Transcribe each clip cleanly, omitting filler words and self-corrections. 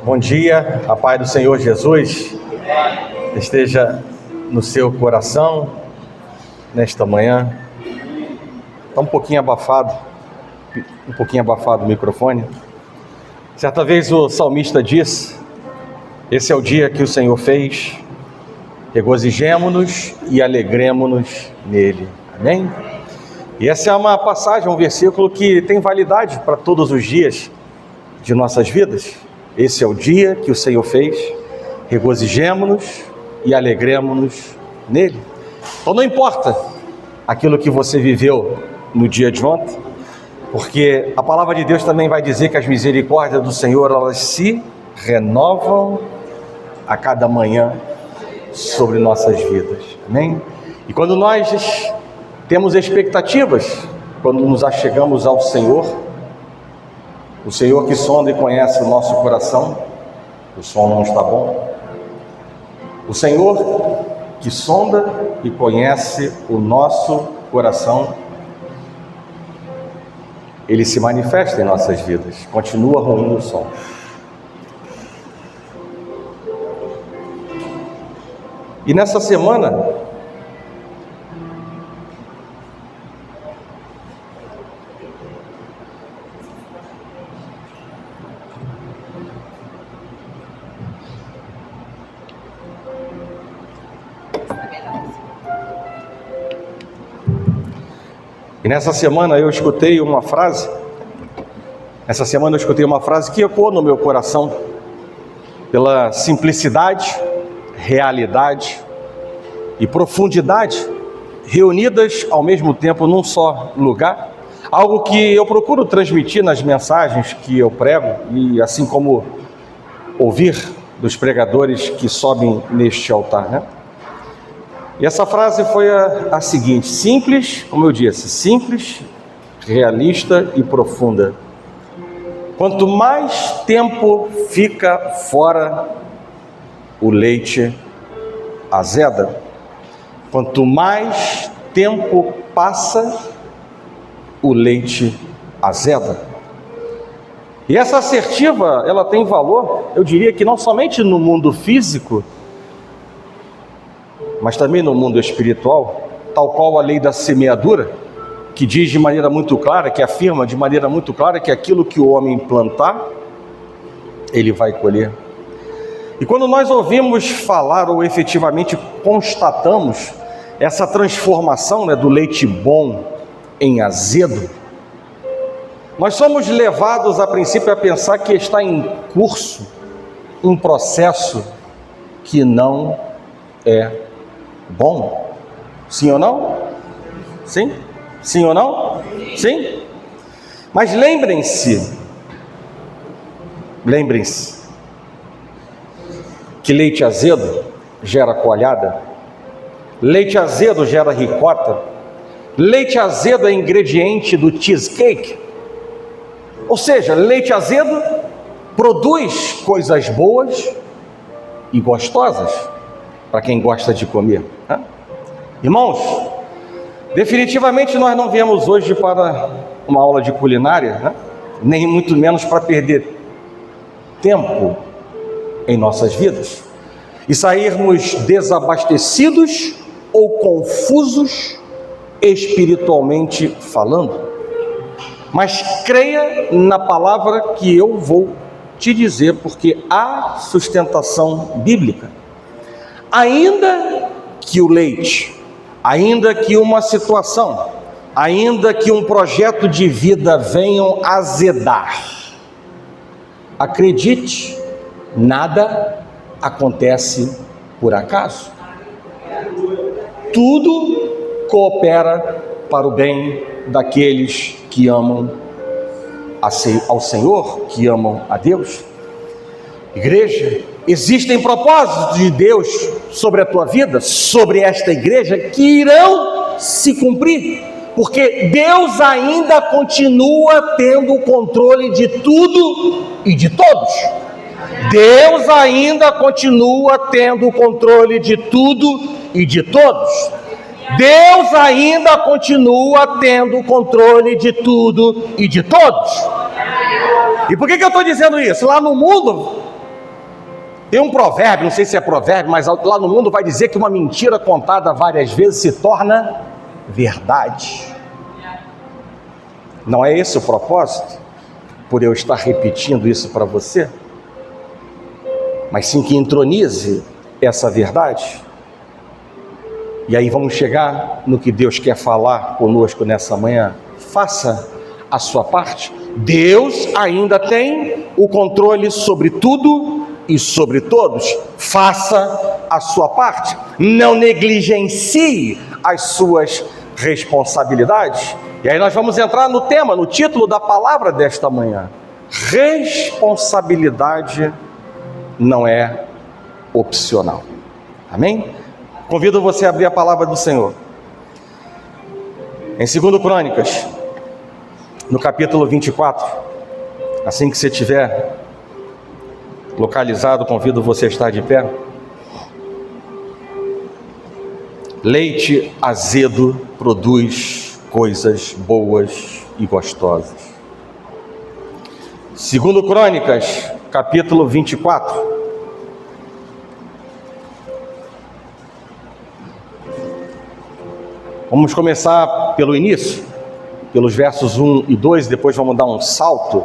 Bom dia, a paz do Senhor Jesus esteja no seu coração nesta manhã. Está um pouquinho abafado o microfone. Certa vez o salmista disse: esse é o dia que o Senhor fez, regozijemo-nos e alegremo-nos nele. Amém? E essa é uma passagem, um versículo que tem validade para todos os dias de nossas vidas. Esse é o dia que o Senhor fez, regozijemo-nos e alegremo-nos nele. Então não importa aquilo que você viveu no dia de ontem, porque a palavra de Deus também vai dizer que as misericórdias do Senhor, elas se renovam a cada manhã sobre nossas vidas. Amém? E quando nós temos expectativas, quando nos achegamos ao Senhor, o Senhor que sonda e conhece o nosso coração, o som não está bom. O Senhor que sonda e conhece o nosso coração, Ele se manifesta em nossas vidas. Continua ruim o som. E nessa semana, eu escutei uma frase. Essa semana eu escutei uma frase que ecoou no meu coração pela simplicidade, realidade e profundidade reunidas ao mesmo tempo num só lugar. Algo que eu procuro transmitir nas mensagens que eu prego e assim como ouvir dos pregadores que sobem neste altar, né? E essa frase foi a seguinte: simples, como eu disse, simples, realista e profunda. Quanto mais tempo fica fora, o leite azeda. Quanto mais tempo passa, o leite azeda. E essa assertiva, ela tem valor, eu diria que não somente no mundo físico, mas também no mundo espiritual, tal qual a lei da semeadura, que diz de maneira muito clara, que afirma de maneira muito clara que aquilo que o homem plantar, ele vai colher. E quando nós ouvimos falar ou efetivamente constatamos essa transformação, do leite bom em azedo, nós somos levados a princípio a pensar que está em curso um processo que não é bom. Sim ou não? Sim? Sim ou não? Sim? Mas lembrem-se que leite azedo gera coalhada, leite azedo gera ricota, leite azedo é ingrediente do cheesecake. Ou seja, leite azedo produz coisas boas e gostosas para quem gosta de comer. Irmãos, definitivamente nós não viemos hoje para uma aula de culinária, nem muito menos para perder tempo em nossas vidas e sairmos desabastecidos ou confusos espiritualmente falando. Mas creia na palavra que eu vou te dizer, porque há sustentação bíblica. Ainda que o leite, ainda que uma situação, ainda que um projeto de vida venham azedar, acredite, nada acontece por acaso. Tudo coopera para o bem daqueles que amam ao Senhor, que amam a Deus. Igreja, existem propósitos de Deus sobre a tua vida, sobre esta igreja, que irão se cumprir, porque Deus ainda continua tendo o controle de tudo e de todos. Deus ainda continua tendo o controle de tudo e de todos. Deus ainda continua tendo o controle de tudo e de todos. E por que eu estou dizendo isso? Lá no mundo Tem um provérbio, não sei se é provérbio, mas lá no mundo vai dizer que uma mentira contada várias vezes se torna verdade. Não é esse o propósito? Por eu estar repetindo isso para você? Mas sim que entronize essa verdade. E aí vamos chegar no que Deus quer falar conosco nessa manhã. Faça a sua parte. Deus ainda tem o controle sobre tudo e sobre todos. Faça a sua parte. Não negligencie as suas responsabilidades. E aí nós vamos entrar no tema, no título da palavra desta manhã. Responsabilidade não é opcional. Amém? Convido você a abrir a palavra do Senhor. Em 2 Crônicas, no capítulo 24, assim que você estiver localizado, convido você a estar de pé. Leite azedo produz coisas boas e gostosas. 2 Crônicas, capítulo 24. Vamos começar pelo início, pelos versos 1 e 2, depois vamos dar um salto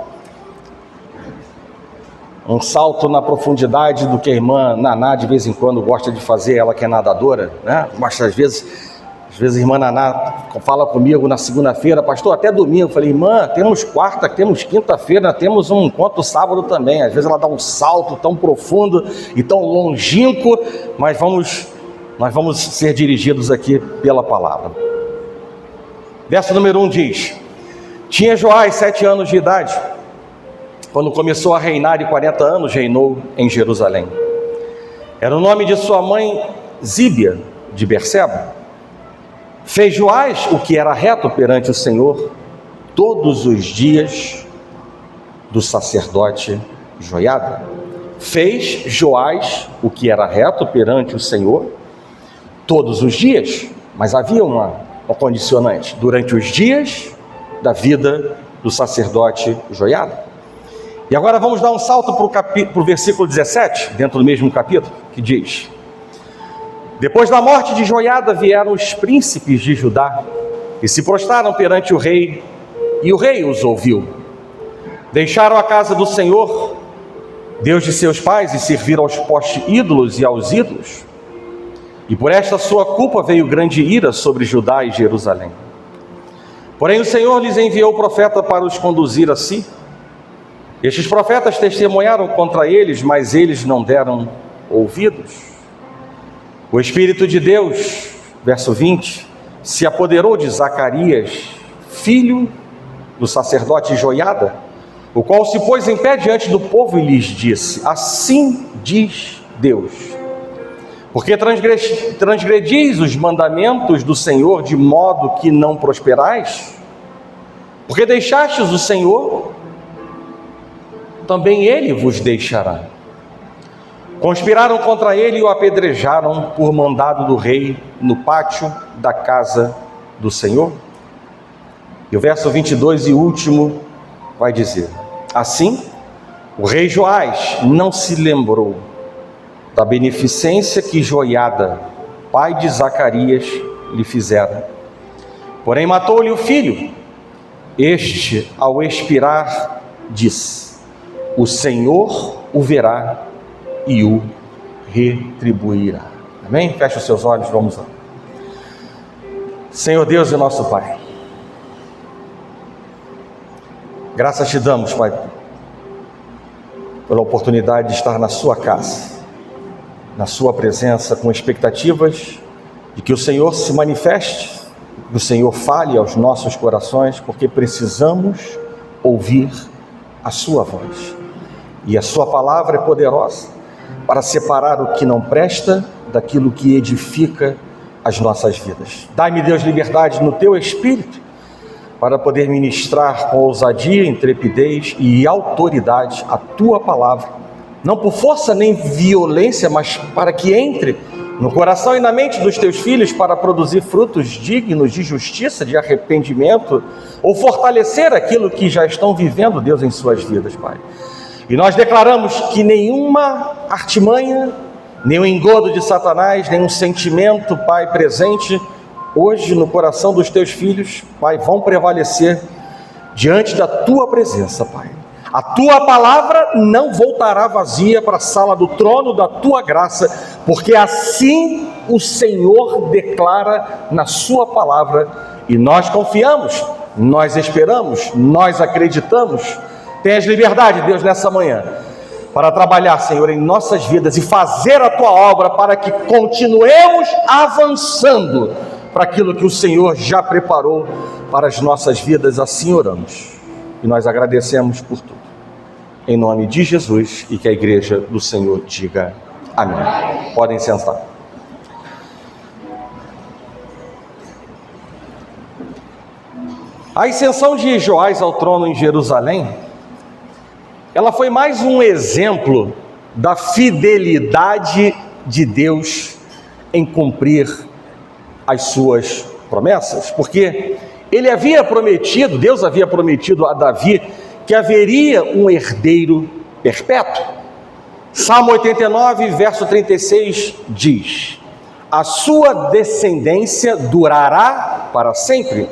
na profundidade do que a irmã Naná de vez em quando gosta de fazer, ela que é nadadora, né? Mas às vezes a irmã Naná fala comigo na segunda-feira, pastor, até domingo. Eu falei, irmã, temos quarta, temos quinta-feira, temos um encontro sábado também. Às vezes ela dá um salto tão profundo e tão longínquo, mas nós vamos ser dirigidos aqui pela palavra. Verso número 1 diz: tinha Joás 7 anos de idade, quando começou a reinar, e 40 anos reinou em Jerusalém. Era o nome de sua mãe Zíbia de Berseba. Fez Joás o que era reto perante o Senhor todos os dias do sacerdote Joiada. Fez Joás o que era reto perante o Senhor todos os dias, mas havia uma condicionante: durante os dias da vida do sacerdote Joiada. E agora vamos dar um salto para o versículo 17, dentro do mesmo capítulo, que diz: depois da morte de Joiada vieram os príncipes de Judá e se prostraram perante o rei, e o rei os ouviu. Deixaram a casa do Senhor, Deus de seus pais, e serviram aos postes ídolos e aos ídolos. E por esta sua culpa veio grande ira sobre Judá e Jerusalém. Porém o Senhor lhes enviou profeta para os conduzir a si. Estes profetas testemunharam contra eles, mas eles não deram ouvidos. O Espírito de Deus, verso 20, se apoderou de Zacarias, filho do sacerdote Joiada, o qual se pôs em pé diante do povo e lhes disse: assim diz Deus, porque transgredis os mandamentos do Senhor de modo que não prosperais, porque deixastes o Senhor, também Ele vos deixará. Conspiraram contra ele e o apedrejaram por mandado do rei no pátio da casa do Senhor. E o verso 22 e último vai dizer: assim, o rei Joás não se lembrou da beneficência que Joiada, pai de Zacarias, lhe fizera. Porém matou-lhe o filho. Este, ao expirar, disse: o Senhor o verá e o retribuirá. Amém? Feche os seus olhos, vamos lá. Senhor Deus e nosso Pai, graças te damos, Pai, pela oportunidade de estar na sua casa, na sua presença, com expectativas de que o Senhor se manifeste, que o Senhor fale aos nossos corações, porque precisamos ouvir a sua voz. E a sua palavra é poderosa para separar o que não presta daquilo que edifica as nossas vidas. Dai-me, Deus, liberdade no teu espírito para poder ministrar com ousadia, intrepidez e autoridade a tua palavra, não por força nem violência, mas para que entre no coração e na mente dos teus filhos para produzir frutos dignos de justiça, de arrependimento, ou fortalecer aquilo que já estão vivendo, Deus, em suas vidas, Pai. E nós declaramos que nenhuma artimanha, nenhum engodo de Satanás, nenhum sentimento, Pai, presente hoje no coração dos teus filhos, Pai, vão prevalecer diante da tua presença, Pai. A tua palavra não voltará vazia para a sala do trono da tua graça, porque assim o Senhor declara na sua palavra, e nós confiamos, nós esperamos, nós acreditamos. Tenhas liberdade, Deus, nessa manhã, para trabalhar, Senhor, em nossas vidas e fazer a tua obra para que continuemos avançando para aquilo que o Senhor já preparou para as nossas vidas. Assim oramos e nós agradecemos por tudo. Em nome de Jesus, e que a igreja do Senhor diga amém. Podem sentar. A ascensão de Joás ao trono em Jerusalém, ela foi mais um exemplo da fidelidade de Deus em cumprir as suas promessas, porque Deus havia prometido a Davi que haveria um herdeiro perpétuo. Salmo 89, verso 36 diz: a sua descendência durará para sempre,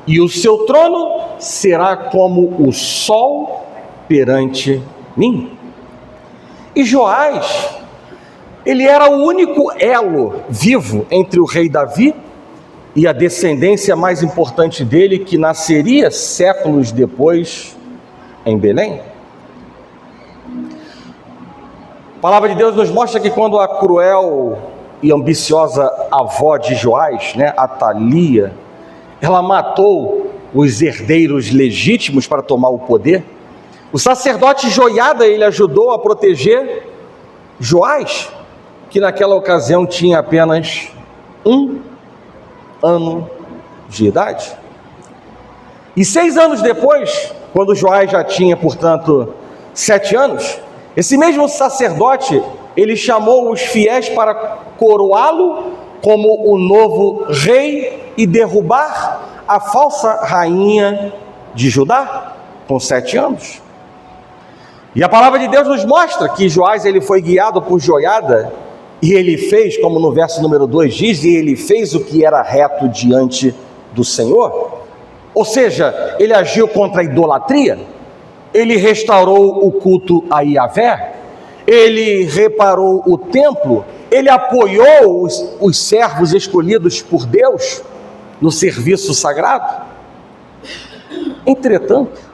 e o seu trono será como o sol perante mim. E Joás, ele era o único elo vivo entre o rei Davi e a descendência mais importante dele, que nasceria séculos depois em Belém. A palavra de Deus nos mostra que quando a cruel e ambiciosa avó de Joás, Atalia, ela matou os herdeiros legítimos para tomar o poder, o sacerdote Joiada, ele ajudou a proteger Joás, que naquela ocasião tinha apenas 1 ano de idade. E 6 anos depois, quando Joás já tinha, portanto, 7 anos, esse mesmo sacerdote, ele chamou os fiéis para coroá-lo como o novo rei e derrubar a falsa rainha de Judá, com 7 anos. E a palavra de Deus nos mostra que Joás, ele foi guiado por Joiada, e ele fez, como no verso número 2 diz, e ele fez o que era reto diante do Senhor. Ou seja, ele agiu contra a idolatria, ele restaurou o culto a Iavé, ele reparou o templo, ele apoiou os servos escolhidos por Deus no serviço sagrado. Entretanto,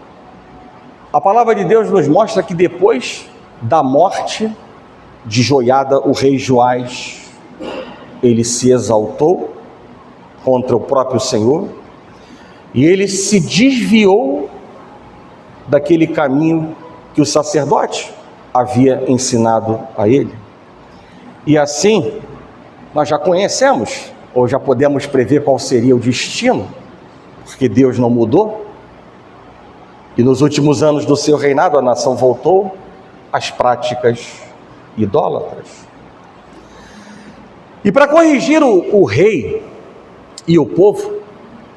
a palavra de Deus nos mostra que depois da morte de Joiada, o rei Joás, ele se exaltou contra o próprio Senhor, e ele se desviou daquele caminho que o sacerdote havia ensinado a ele. E assim, nós já conhecemos, ou já podemos prever qual seria o destino, porque Deus não mudou, e nos últimos anos do seu reinado, a nação voltou às práticas idólatras. E para corrigir o rei e o povo,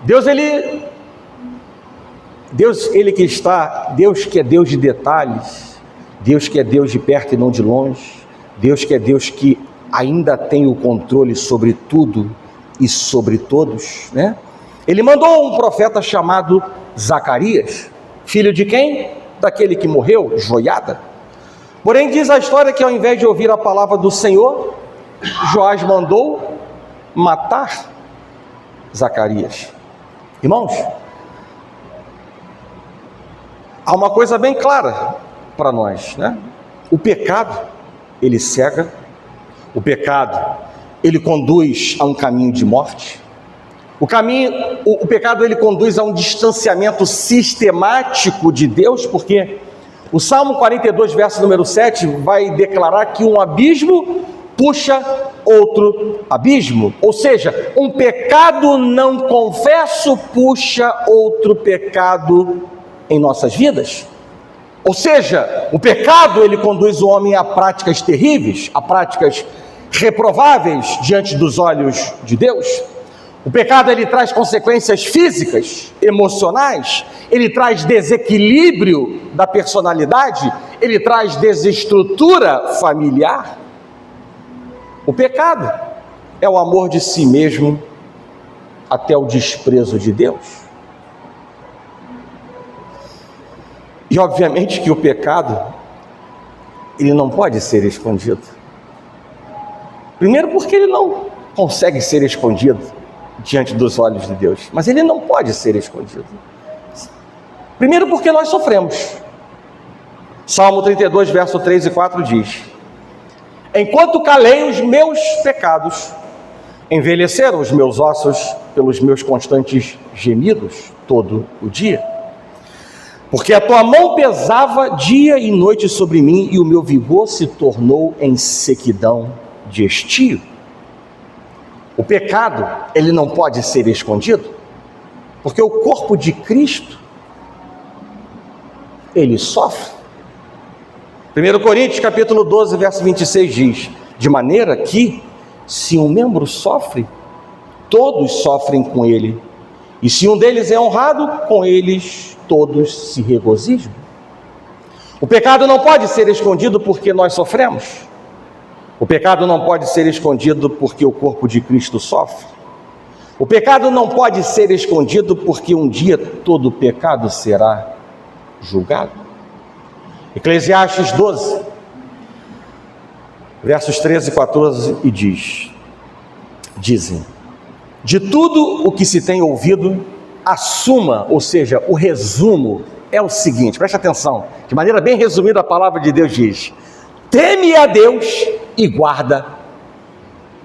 Deus que é Deus de detalhes, Deus que é Deus de perto e não de longe, Deus que é Deus que ainda tem o controle sobre tudo e sobre todos, Ele mandou um profeta chamado Zacarias, filho de quem? Daquele que morreu, Joiada. Porém, diz a história que ao invés de ouvir a palavra do Senhor, Joás mandou matar Zacarias. Irmãos, há uma coisa bem clara para nós, O pecado, ele cega. O pecado, ele conduz a um caminho de morte. O pecado, ele conduz a um distanciamento sistemático de Deus, porque o Salmo 42, verso número 7, vai declarar que um abismo puxa outro abismo. Ou seja, um pecado não confesso puxa outro pecado em nossas vidas. Ou seja, o pecado, ele conduz o homem a práticas terríveis, a práticas reprováveis diante dos olhos de Deus. O pecado, ele traz consequências físicas, emocionais, ele traz desequilíbrio da personalidade, ele traz desestrutura familiar. O pecado é o amor de si mesmo até o desprezo de Deus. E obviamente que o pecado, ele não pode ser escondido. Primeiro porque ele não consegue ser escondido diante dos olhos de Deus, mas ele não pode ser escondido. Primeiro porque nós sofremos. Salmo 32, verso 3 e 4 diz: enquanto calei os meus pecados, envelheceram os meus ossos pelos meus constantes gemidos todo o dia. Porque a tua mão pesava dia e noite sobre mim, e o meu vigor se tornou em sequidão de estio. O pecado, ele não pode ser escondido, porque o corpo de Cristo, ele sofre. 1 Coríntios capítulo 12, verso 26 diz: de maneira que, se um membro sofre, todos sofrem com ele, e se um deles é honrado, com eles todos se regozijam. O pecado não pode ser escondido porque nós sofremos. O pecado não pode ser escondido porque o corpo de Cristo sofre. O pecado não pode ser escondido porque um dia todo pecado será julgado. Eclesiastes 12, versos 13 e 14 e dizem: de tudo o que se tem ouvido, a suma, ou seja, o resumo é o seguinte, preste atenção, de maneira bem resumida a palavra de Deus diz: teme a Deus e guarda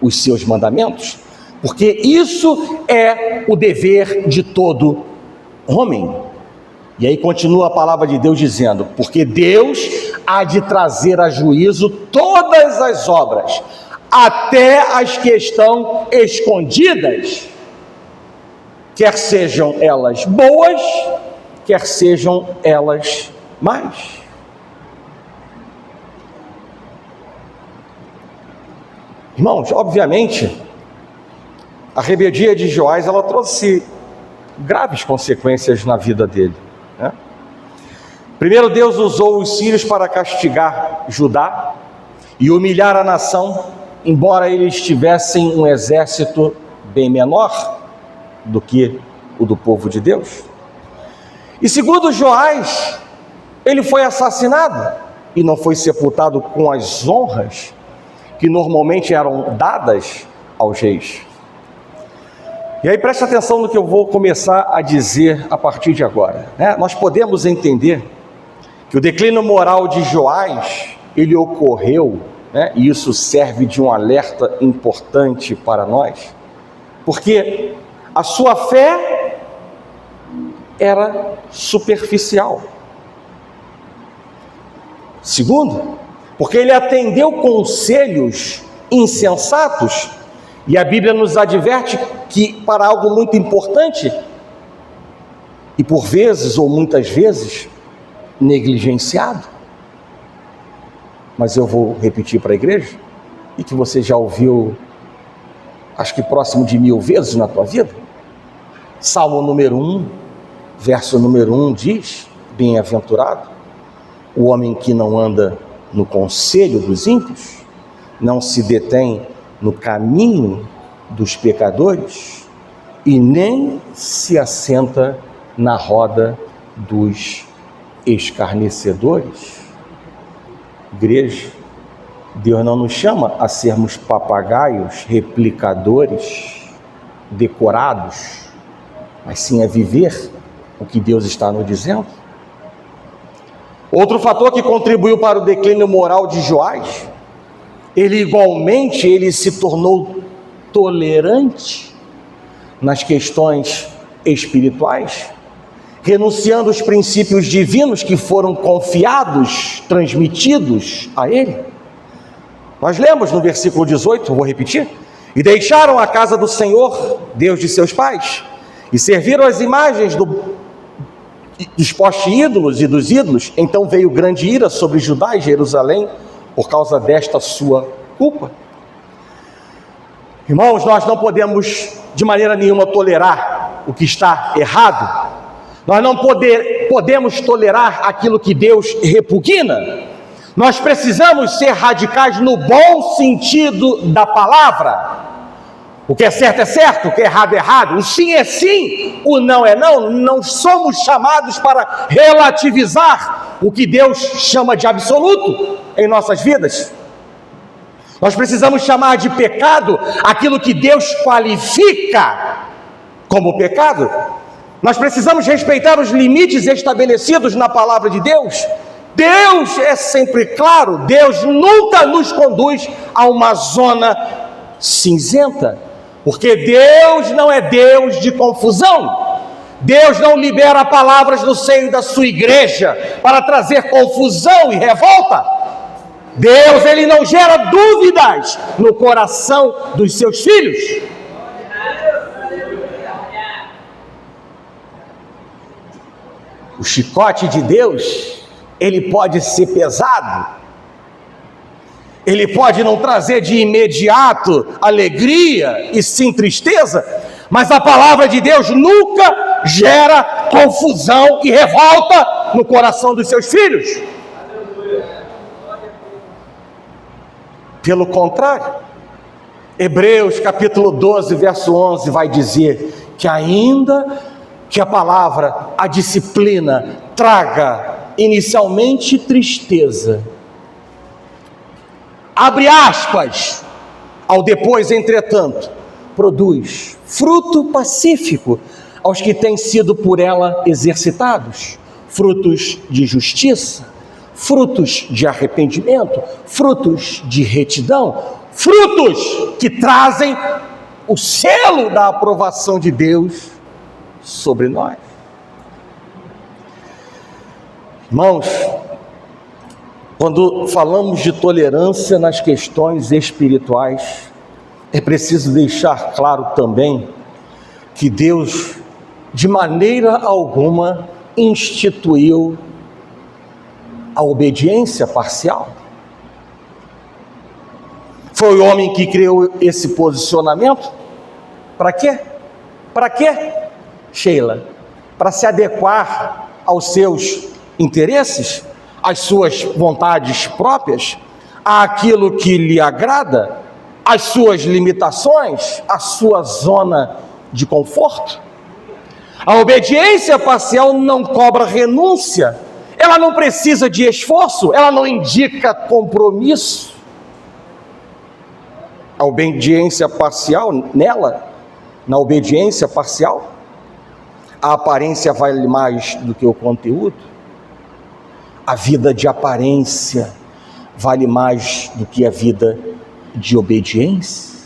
os seus mandamentos, porque isso é o dever de todo homem. E aí continua a palavra de Deus dizendo: porque Deus há de trazer a juízo todas as obras, até as que estão escondidas, quer sejam elas boas, quer sejam elas más. Irmãos, obviamente, a rebeldia de Joás, ela trouxe graves consequências na vida dele, né? Primeiro, Deus usou os sírios para castigar Judá e humilhar a nação, embora eles tivessem um exército bem menor do que o do povo de Deus. E segundo Joás, ele foi assassinado e não foi sepultado com as honras que normalmente eram dadas aos reis. E aí preste atenção no que eu vou começar a dizer a partir de agora, né? Nós podemos entender que o declínio moral de Joás, ele ocorreu, né? E isso serve de um alerta importante para nós, porque a sua fé era superficial. Segundo, porque ele atendeu conselhos insensatos, e a Bíblia nos adverte que para algo muito importante, e por vezes ou muitas vezes negligenciado. Mas eu vou repetir para a igreja, e que você já ouviu, acho que próximo de 1000 vezes na tua vida. Salmo número 1, verso número 1 diz: bem-aventurado o homem que não anda no conselho dos ímpios, não se detém no caminho dos pecadores e nem se assenta na roda dos escarnecedores. Igreja, Deus não nos chama a sermos papagaios, replicadores, decorados, mas sim a viver o que Deus está nos dizendo. Outro fator que contribuiu para o declínio moral de Joás, ele se tornou tolerante nas questões espirituais, renunciando aos princípios divinos que foram confiados, transmitidos a ele. Nós lemos no versículo 18, vou repetir: e deixaram a casa do Senhor, Deus de seus pais, e serviram as imagens dos postes ídolos e dos ídolos. Então veio grande ira sobre Judá e Jerusalém por causa desta sua culpa. Irmãos, nós não podemos de maneira nenhuma tolerar o que está errado. Nós não podemos tolerar aquilo que Deus repugna. Nós precisamos ser radicais no bom sentido da palavra. O que é certo, o que é errado. O sim é sim, o não é não. Não somos chamados para relativizar o que Deus chama de absoluto em nossas vidas. Nós precisamos chamar de pecado aquilo que Deus qualifica como pecado. Nós precisamos respeitar os limites estabelecidos na palavra de Deus. Deus é sempre claro, Deus nunca nos conduz a uma zona cinzenta, porque Deus não é Deus de confusão. Deus não libera palavras no seio da sua igreja para trazer confusão e revolta. Deus, Ele não gera dúvidas no coração dos seus filhos. O chicote de Deus, ele pode ser pesado, ele pode não trazer de imediato alegria e sim tristeza, mas a palavra de Deus nunca gera confusão e revolta no coração dos seus filhos. Pelo contrário, Hebreus capítulo 12, verso 11 vai dizer que ainda que a palavra, a disciplina, traga inicialmente tristeza, abre aspas, ao depois, entretanto, produz fruto pacífico aos que têm sido por ela exercitados, frutos de justiça, frutos de arrependimento, frutos de retidão, frutos que trazem o selo da aprovação de Deus sobre nós. Irmãos, quando falamos de tolerância nas questões espirituais, é preciso deixar claro também que Deus, de maneira alguma, instituiu a obediência parcial. Foi o homem que criou esse posicionamento? Para quê? Para quê, Sheila? Para se adequar aos seus interesses, às suas vontades próprias, àquilo que lhe agrada, às suas limitações, à sua zona de conforto. A obediência parcial não cobra renúncia, ela não precisa de esforço, ela não indica compromisso. A obediência parcial, na obediência parcial, a aparência vale mais do que o conteúdo. A vida de aparência vale mais do que a vida de obediência.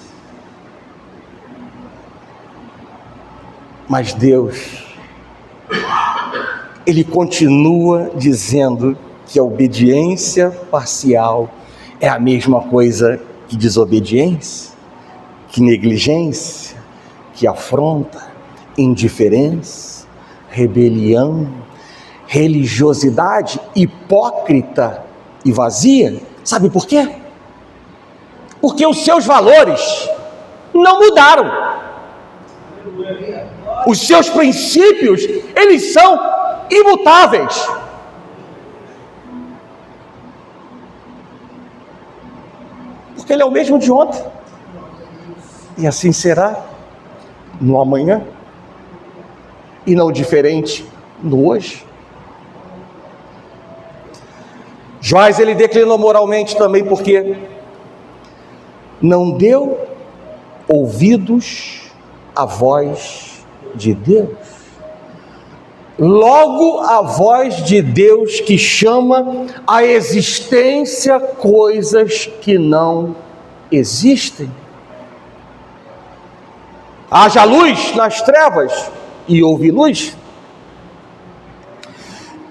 Mas Deus, Ele continua dizendo que a obediência parcial é a mesma coisa que desobediência, que negligência, que afronta, indiferença, rebelião, religiosidade hipócrita e vazia. Sabe por quê? Porque os seus valores não mudaram. Os seus princípios, eles são imutáveis. Porque Ele é o mesmo de ontem. E assim será no amanhã. E não diferente no hoje. Joás, ele declinou moralmente também porque não deu ouvidos à voz de Deus. Logo, a voz de Deus que chama à existência coisas que não existem. Haja luz nas trevas e houve luz.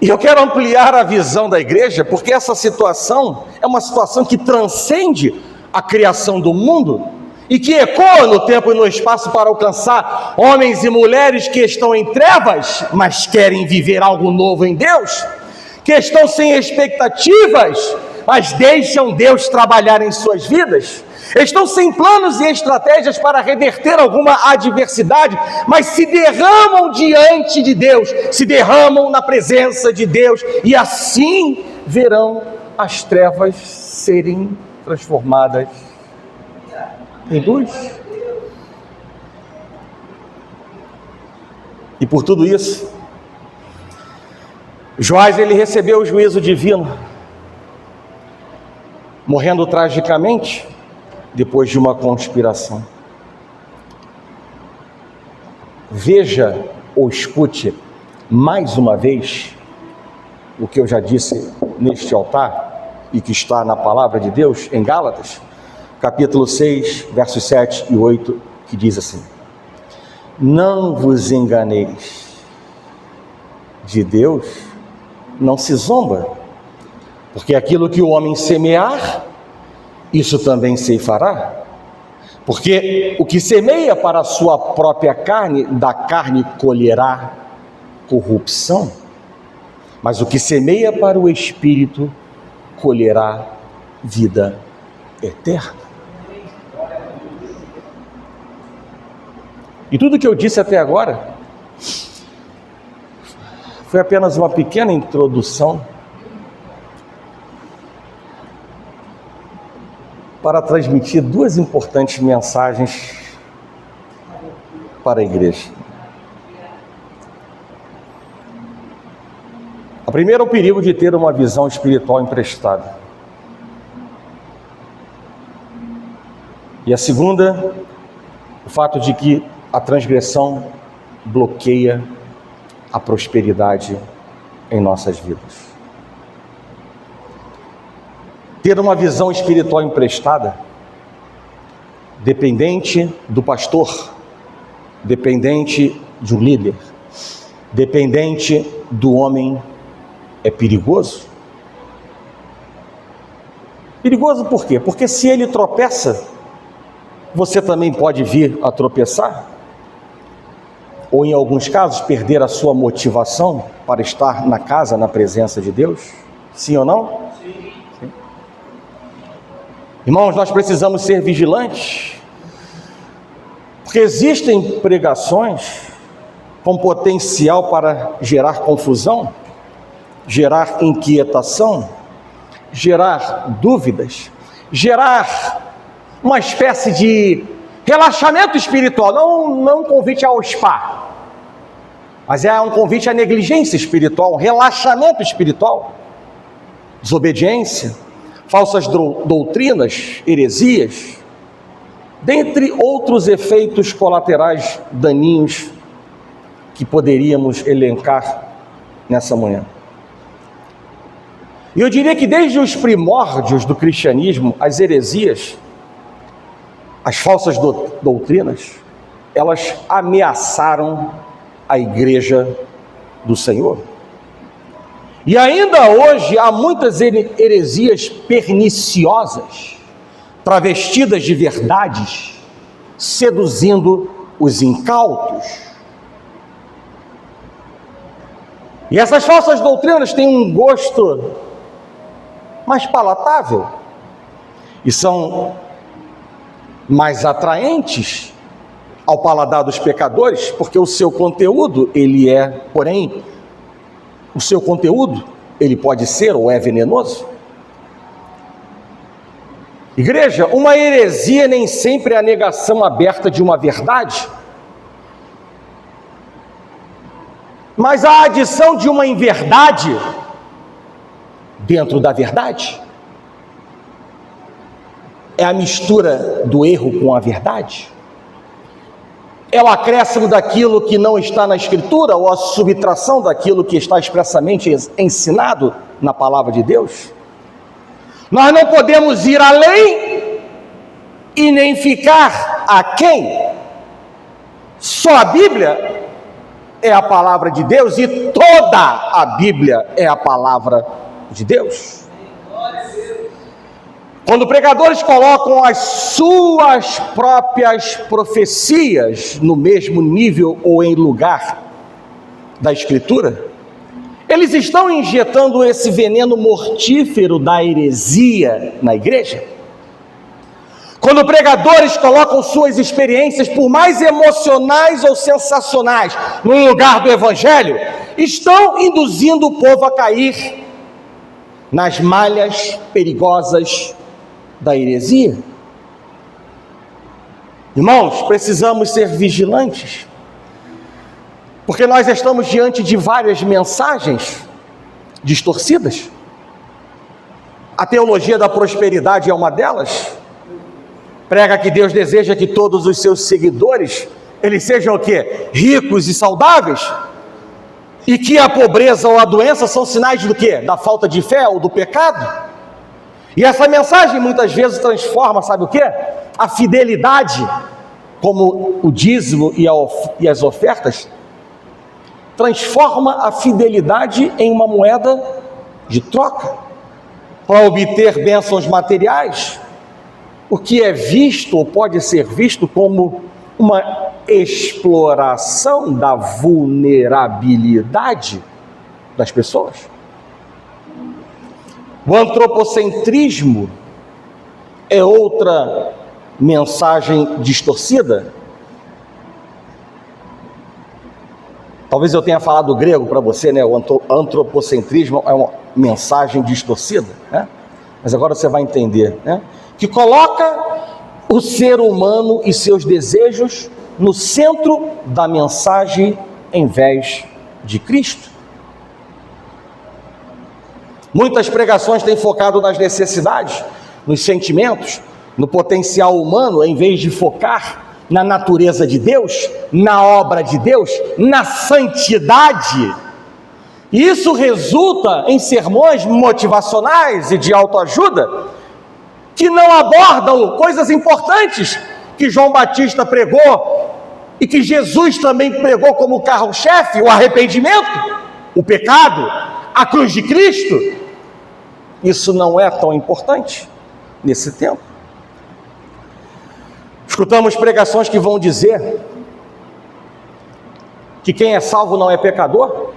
E eu quero ampliar a visão da igreja, porque essa situação é uma situação que transcende a criação do mundo e que ecoa no tempo e no espaço para alcançar homens e mulheres que estão em trevas, mas querem viver algo novo em Deus, que estão sem expectativas, mas deixam Deus trabalhar em suas vidas. estão sem planos e estratégias para reverter alguma adversidade, mas se derramam diante de Deus, se derramam na presença de Deus, e assim verão as trevas serem transformadas em luz. E por tudo isso, Joás, ele recebeu o juízo divino, morrendo tragicamente depois de uma conspiração. Veja ou escute mais uma vez o que eu já disse neste altar e que está na palavra de Deus em Gálatas, capítulo 6, versos 7 e 8, que diz assim: não vos enganeis, de Deus não se zomba, porque aquilo que o homem semear, isso também ceifará. Porque o que semeia para a sua própria carne, da carne colherá corrupção, mas o que semeia para o Espírito, colherá vida eterna. E tudo que eu disse até agora foi apenas uma pequena introdução para transmitir duas importantes mensagens para a igreja. A primeira é o perigo de ter uma visão espiritual emprestada. E a segunda, o fato de que a transgressão bloqueia a prosperidade em nossas vidas. Ter uma visão espiritual emprestada, dependente do pastor, dependente de um líder, dependente do homem, é perigoso. Perigoso por quê? Porque se ele tropeça, você também pode vir a tropeçar, ou em alguns casos perder a sua motivação para estar na casa, na presença de Deus. Sim ou não? Sim. Sim. Irmãos, nós precisamos ser vigilantes, porque existem pregações com potencial para gerar confusão, gerar inquietação, gerar dúvidas, gerar uma espécie de relaxamento espiritual, não um convite ao spa, mas é um convite à negligência espiritual, um relaxamento espiritual, desobediência, falsas doutrinas, heresias, dentre outros efeitos colaterais daninhos que poderíamos elencar nessa manhã. E eu diria que desde os primórdios do cristianismo, as heresias, as falsas doutrinas, elas ameaçaram a igreja do Senhor. E ainda hoje há muitas heresias perniciosas, travestidas de verdades, seduzindo os incautos. E essas falsas doutrinas têm um gosto mais palatável e são mais atraentes ao paladar dos pecadores, porque o seu conteúdo, o seu conteúdo, ele pode ser ou é venenoso. Igreja, uma heresia nem sempre é a negação aberta de uma verdade, mas a adição de uma inverdade dentro da verdade. É a mistura do erro com a verdade. É o acréscimo daquilo que não está na Escritura, ou a subtração daquilo que está expressamente ensinado na palavra de Deus. Nós não podemos ir além e nem ficar aquém. Só a Bíblia é a palavra de Deus e toda a Bíblia é a palavra de Deus. Quando pregadores colocam as suas próprias profecias no mesmo nível ou em lugar da Escritura, eles estão injetando esse veneno mortífero da heresia na igreja. Quando pregadores colocam suas experiências, por mais emocionais ou sensacionais, no lugar do evangelho, estão induzindo o povo a cair nas malhas perigosas da heresia. Irmãos, precisamos ser vigilantes, porque nós estamos diante de várias mensagens distorcidas. A teologia da prosperidade é uma delas. Prega que Deus deseja que todos os seus seguidores, eles sejam o quê? Ricos e saudáveis, e que a pobreza ou a doença são sinais do quê? Da falta de fé ou do pecado. E essa mensagem muitas vezes transforma, sabe o quê? A fidelidade, como o dízimo e as ofertas, transforma a fidelidade em uma moeda de troca, para obter bênçãos materiais, o que é visto ou pode ser visto como uma exploração da vulnerabilidade das pessoas. O antropocentrismo é outra mensagem distorcida. Talvez eu tenha falado grego para você, né? O antropocentrismo é uma mensagem distorcida, né? Mas agora você vai entender, né? Que coloca o ser humano e seus desejos no centro da mensagem em vez de Cristo. Muitas pregações têm focado nas necessidades, nos sentimentos, no potencial humano, em vez de focar na natureza de Deus, na obra de Deus, na santidade. E isso resulta em sermões motivacionais e de autoajuda que não abordam coisas importantes que João Batista pregou e que Jesus também pregou como carro-chefe: o arrependimento, o pecado, a cruz de Cristo. Isso não é tão importante nesse tempo. Escutamos pregações que vão dizer que quem é salvo não é pecador.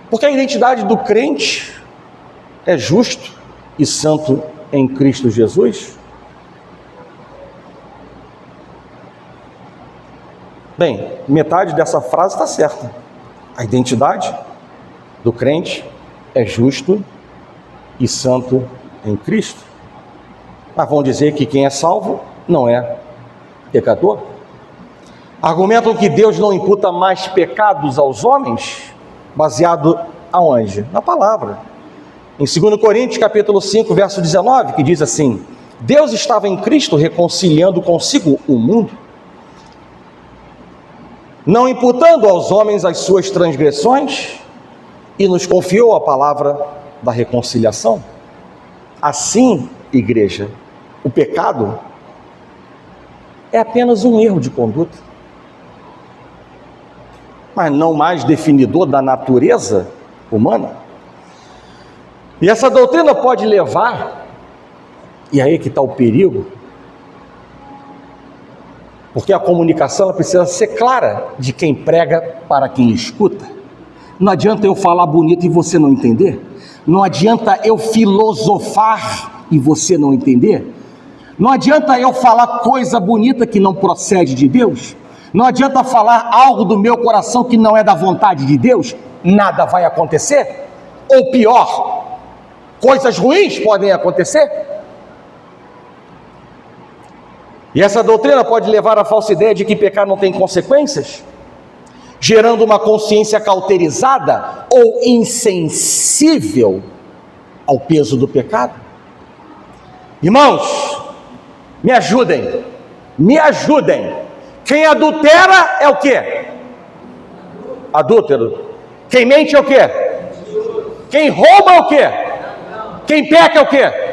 Porque a identidade do crente é justo e santo em Cristo Jesus. Bem, metade dessa frase está certa. A identidade do crente é justo e santo em Cristo. Mas vão dizer que quem é salvo não é pecador. Argumentam que Deus não imputa mais pecados aos homens, baseado aonde? Na palavra. Em 2 Coríntios capítulo 5, verso 19, que diz assim: Deus estava em Cristo reconciliando consigo o mundo, não imputando aos homens as suas transgressões, e nos confiou a palavra da reconciliação. Assim, igreja, o pecado é apenas um erro de conduta, mas não mais definidor da natureza humana. E essa doutrina pode levar, e aí que está o perigo, porque a comunicação ela precisa ser clara de quem prega para quem escuta. Não adianta eu falar bonito e você não entender. Não adianta eu filosofar e você não entender. Não adianta eu falar coisa bonita que não procede de Deus. Não adianta falar algo do meu coração que não é da vontade de Deus. Nada vai acontecer. Ou pior, coisas ruins podem acontecer. E essa doutrina pode levar à falsa ideia de que pecar não tem consequências, gerando uma consciência cauterizada ou insensível ao peso do pecado. Irmãos, me ajudem. Quem adultera é o quê? Adúltero. Quem mente é o quê? Quem rouba é o quê? Quem peca é o quê?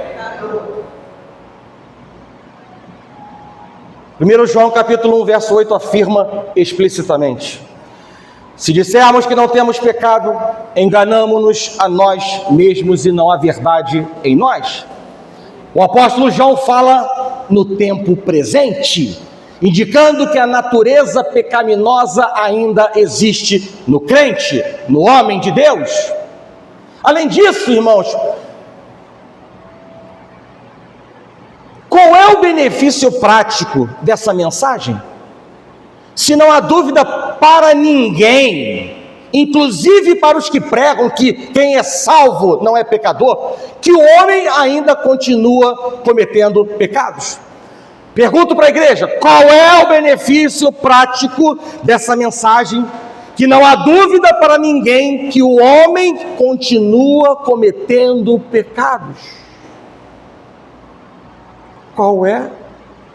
1 João capítulo 1, verso 8 afirma explicitamente: se dissermos que não temos pecado, enganamo-nos a nós mesmos e não há verdade em nós. O apóstolo João fala no tempo presente, indicando que a natureza pecaminosa ainda existe no crente, no homem de Deus. Além disso, irmãos, qual é o benefício prático dessa mensagem? Se não há dúvida para ninguém, inclusive para os que pregam que quem é salvo não é pecador, que o homem ainda continua cometendo pecados. Pergunto para a igreja, qual é o benefício prático dessa mensagem? Que não há dúvida para ninguém que o homem continua cometendo pecados. Qual é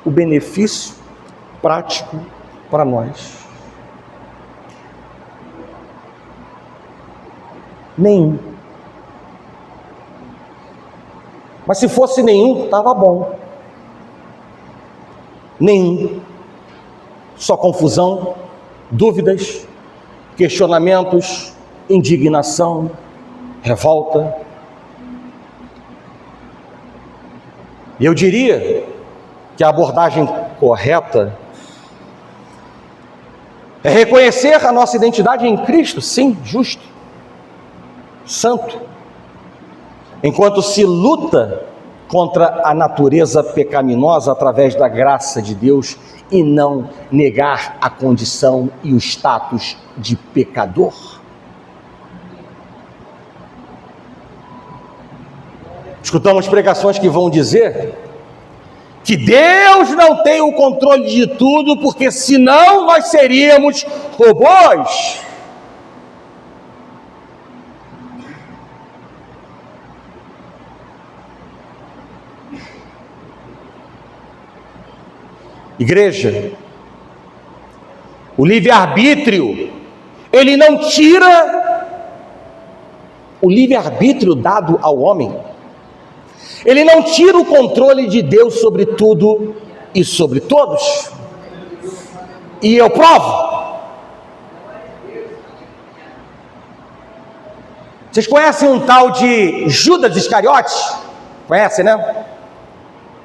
o benefício prático para nós? Nenhum. Mas se fosse nenhum, estava bom. Nenhum. Só confusão, dúvidas, questionamentos, indignação, revolta. E eu diria que a abordagem correta é reconhecer a nossa identidade em Cristo, sim, justo, santo, enquanto se luta contra a natureza pecaminosa através da graça de Deus e não negar a condição e o status de pecador. Escutamos pregações que vão dizer que Deus não tem o controle de tudo, porque senão nós seríamos robôs. Igreja, o livre-arbítrio, ele não tira o livre-arbítrio dado ao homem. Ele não tira o controle de Deus sobre tudo e sobre todos. E eu provo. Vocês conhecem um tal de Judas Iscariotes? Conhecem, né?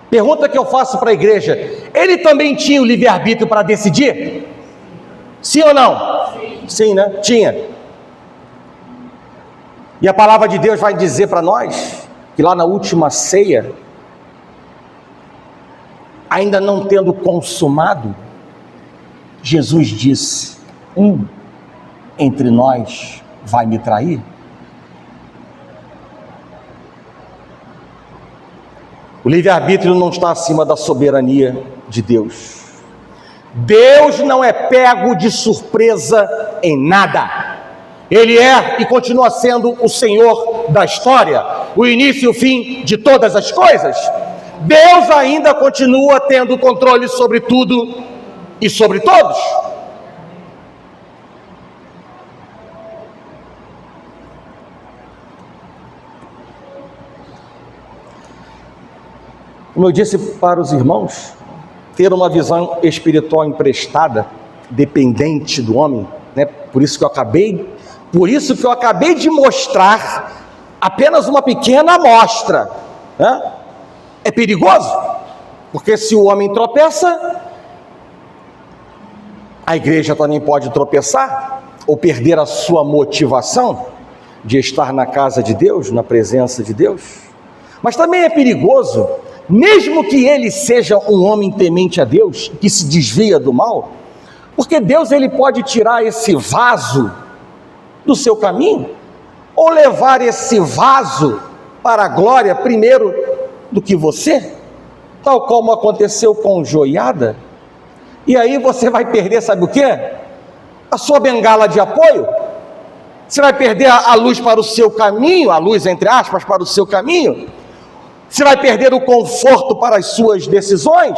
Pergunta que eu faço para a igreja: ele também tinha o livre-arbítrio para decidir? Sim ou não? Sim, né? Tinha. E a palavra de Deus vai dizer para nós que lá na última ceia, ainda não tendo consumado, Jesus disse: um entre nós vai me trair. O livre-arbítrio não está acima da soberania de Deus. Deus não é pego de surpresa em nada. Ele é e continua sendo o Senhor da história, o início e o fim de todas as coisas. Deus ainda continua tendo controle sobre tudo e sobre todos. Como eu disse para os irmãos, ter uma visão espiritual emprestada, dependente do homem, né? Por isso que eu acabei de mostrar apenas uma pequena amostra, né? É perigoso, porque se o homem tropeça, a igreja também pode tropeçar, ou perder a sua motivação de estar na casa de Deus, na presença de Deus. Mas também é perigoso, mesmo que ele seja um homem temente a Deus, que se desvia do mal, porque Deus ele pode tirar esse vaso do seu caminho, ou levar esse vaso para a glória primeiro do que você, tal como aconteceu com Joiada, e aí você vai perder, sabe o quê? A sua bengala de apoio, você vai perder a luz para o seu caminho, a luz entre aspas para o seu caminho, você vai perder o conforto para as suas decisões.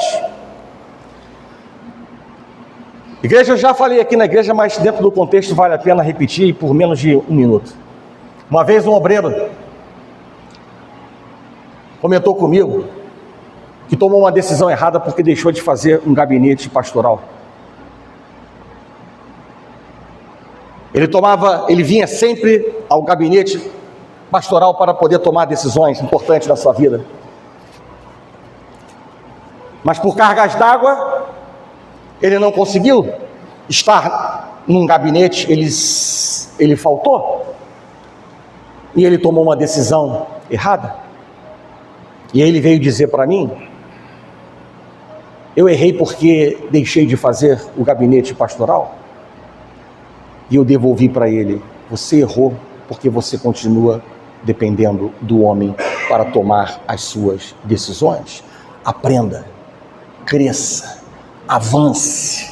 Igreja, eu já falei aqui na igreja, mas dentro do contexto vale a pena repetir por menos de 1 minuto. Uma vez um obreiro comentou comigo que tomou uma decisão errada porque deixou de fazer um gabinete pastoral. Ele vinha sempre ao gabinete pastoral para poder tomar decisões importantes da sua vida. Mas por cargas d'água, Ele não conseguiu estar num gabinete, ele faltou, e ele tomou uma decisão errada. E aí ele veio dizer para mim: eu errei porque deixei de fazer o gabinete pastoral. E eu devolvi para ele: você errou porque você continua dependendo do homem para tomar as suas decisões. Aprenda, cresça, avance.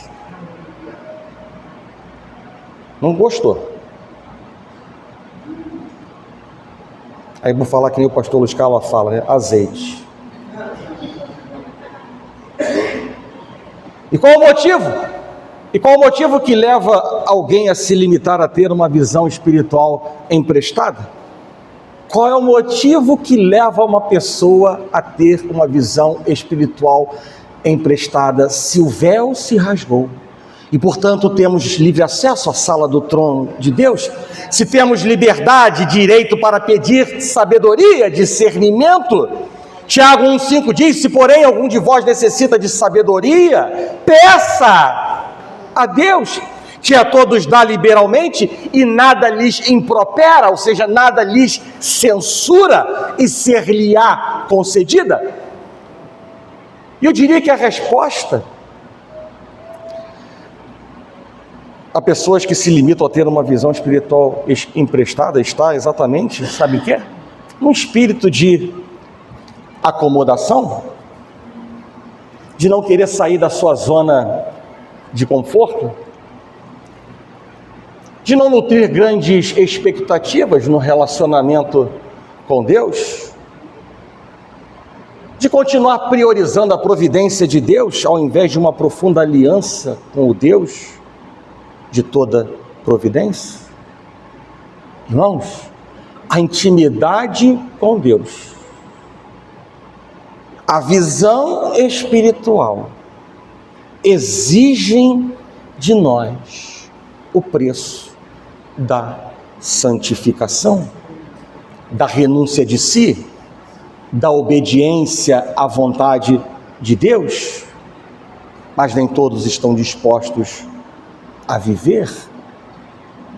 Não gostou? Aí vou falar que nem o pastor Luiz Carlos fala, né? Azeite. E qual o motivo? E qual o motivo que leva alguém a se limitar a ter uma visão espiritual emprestada? Qual é o motivo que leva uma pessoa a ter uma visão espiritual emprestada? Se o véu se rasgou e, portanto, temos livre acesso à sala do trono de Deus, se temos liberdade, direito para pedir sabedoria, discernimento, Tiago 1,5 diz: se porém algum de vós necessita de sabedoria, peça a Deus, que a todos dá liberalmente e nada lhes impropera, ou seja, nada lhes censura, e ser-lhe-á concedida. E eu diria que a resposta a pessoas que se limitam a ter uma visão espiritual emprestada está exatamente, sabe o quê? Um espírito de acomodação, de não querer sair da sua zona de conforto, de não nutrir grandes expectativas no relacionamento com Deus, de continuar priorizando a providência de Deus ao invés de uma profunda aliança com o Deus de toda providência. Irmãos, a intimidade com Deus, a visão espiritual exigem de nós o preço da santificação, da renúncia de si, da obediência à vontade de Deus, mas nem todos estão dispostos a viver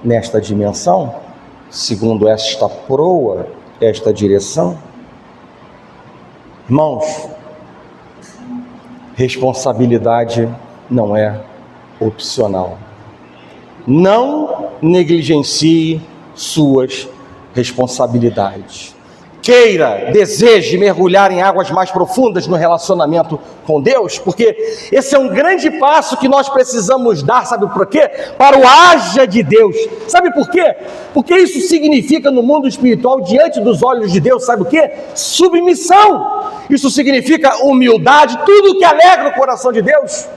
nesta dimensão, segundo esta proa, esta direção. Irmãos, responsabilidade não é opcional. Não negligencie suas responsabilidades. Queira, deseje mergulhar em águas mais profundas no relacionamento com Deus, porque esse é um grande passo que nós precisamos dar, sabe por quê? Para o haja de Deus. Sabe por quê? Porque isso significa no mundo espiritual, diante dos olhos de Deus, sabe o quê? Submissão. Isso significa humildade, tudo que alegra o coração de Deus.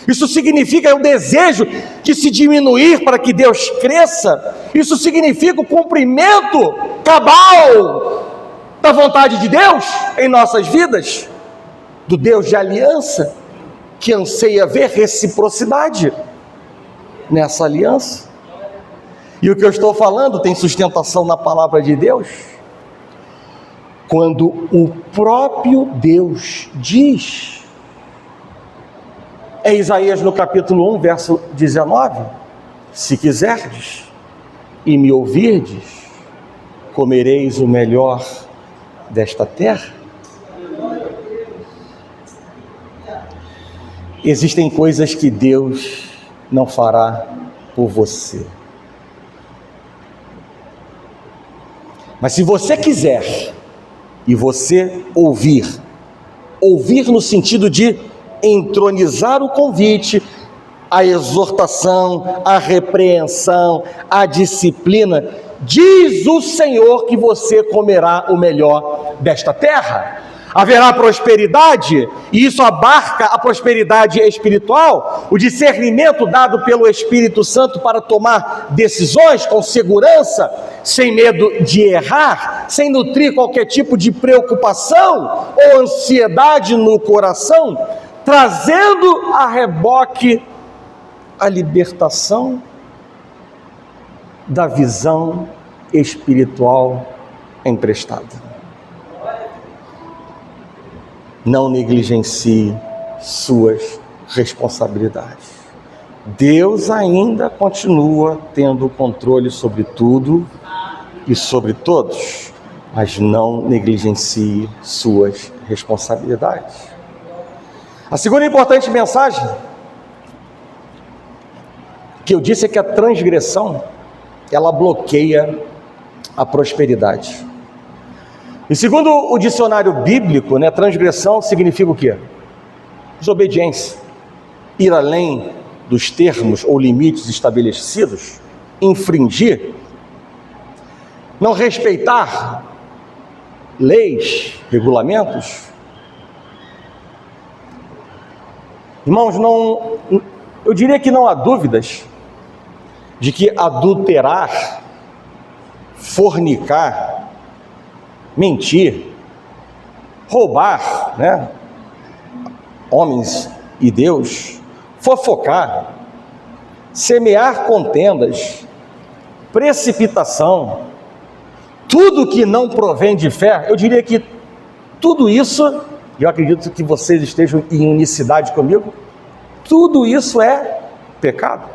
Isso significa o desejo de se diminuir para que Deus cresça. Isso significa o cumprimento cabal da vontade de Deus em nossas vidas, do Deus de aliança, que anseia ver reciprocidade nessa aliança. E o que eu estou falando tem sustentação na palavra de Deus, quando o próprio Deus diz, é Isaías no capítulo 1, verso 19: se quiserdes e me ouvirdes, comereis o melhor desta terra. Existem coisas que Deus não fará por você, mas se você quiser e você ouvir no sentido de entronizar o convite, a exortação, a repreensão, a disciplina, diz o Senhor que você comerá o melhor desta terra. Haverá prosperidade, e isso abarca a prosperidade espiritual, o discernimento dado pelo Espírito Santo para tomar decisões com segurança, sem medo de errar, sem nutrir qualquer tipo de preocupação ou ansiedade no coração, trazendo a reboque a libertação da visão espiritual emprestada. Não negligencie suas responsabilidade. Deus ainda continua tendo controle sobre tudo e sobre todos, mas não negligencie suas responsabilidades. A segunda importante mensagem que eu disse é que a transgressão, ela bloqueia a prosperidade. E segundo o dicionário bíblico, transgressão significa o quê? Desobediência, ir além dos termos ou limites estabelecidos, infringir, não respeitar leis, regulamentos. Irmãos, eu diria que não há dúvidas de que adulterar, fornicar, mentir, roubar, homens e Deus, fofocar, semear contendas, precipitação, tudo que não provém de fé, eu diria que tudo isso, eu acredito que vocês estejam em unicidade comigo, tudo isso é pecado.